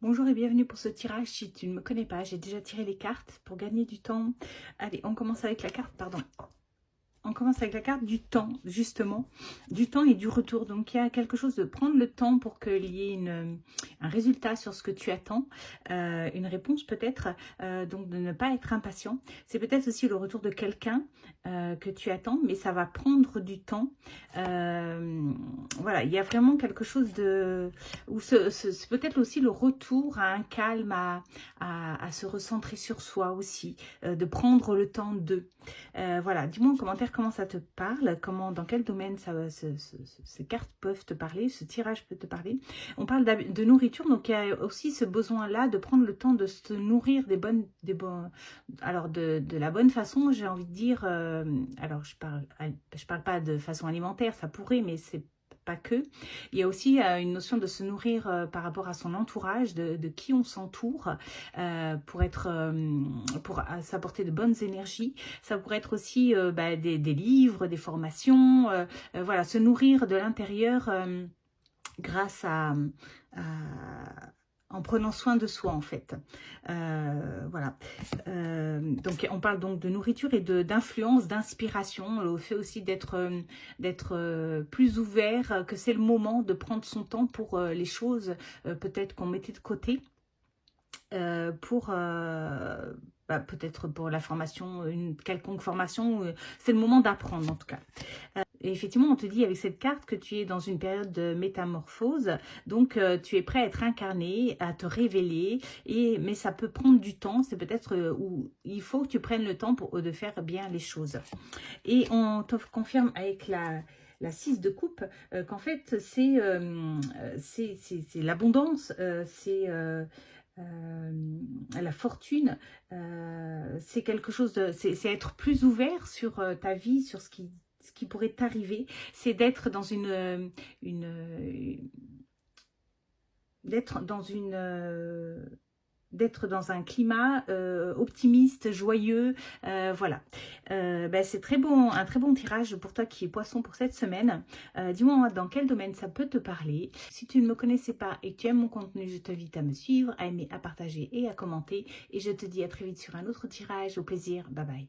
Bonjour et bienvenue pour ce tirage. Si tu ne me connais pas, j'ai déjà tiré les cartes pour gagner du temps. Allez, on commence avec la carte, pardon. On commence avec la carte du temps, justement, du temps et du retour. Donc, il y a quelque chose de prendre le temps pour qu'il y ait un résultat sur ce que tu attends, une réponse peut-être, donc de ne pas être impatient. C'est peut-être aussi le retour de quelqu'un que tu attends, mais ça va prendre du temps. Voilà, il y a vraiment quelque chose de... ou c'est peut-être aussi le retour à un calme, à se recentrer sur soi aussi, de prendre le temps de... voilà, dis-moi en commentaire comment ça te parle, dans quel domaine ces cartes peuvent te parler, ce tirage peut te parler. On parle de nourriture, donc il y a aussi ce besoin-là de prendre le temps de se nourrir alors de la bonne façon, j'ai envie de dire. Alors je parle pas de façon alimentaire, ça pourrait, mais c'est pas que. Il y a aussi une notion de se nourrir par rapport à son entourage, de qui on s'entoure, pour s'apporter de bonnes énergies. Ça pourrait être aussi des livres, des formations, voilà, se nourrir de l'intérieur grâce en prenant soin de soi en fait. Voilà. Donc on parle donc de nourriture et d'influence, d'inspiration, le fait aussi d'être plus ouvert, que c'est le moment de prendre son temps pour les choses peut-être qu'on mettait de côté. Peut-être pour la formation, une quelconque formation, c'est le moment d'apprendre en tout cas. Et effectivement, on te dit avec cette carte que tu es dans une période de métamorphose, donc tu es prêt à être incarné, à te révéler, mais ça peut prendre du temps, c'est peut-être où il faut que tu prennes le temps de faire bien les choses. Et on te confirme avec la 6 de coupe qu'en fait c'est l'abondance, c'est la fortune, c'est quelque chose de... c'est être plus ouvert sur ta vie, sur ce qui pourrait t'arriver, c'est d'être dans d'être dans un climat optimiste, joyeux, voilà. C'est un très bon tirage pour toi qui es poisson pour cette semaine. Dis-moi dans quel domaine ça peut te parler. Si tu ne me connaissais pas et que tu aimes mon contenu, je t'invite à me suivre, à aimer, à partager et à commenter. Et je te dis à très vite sur un autre tirage. Au plaisir, bye bye.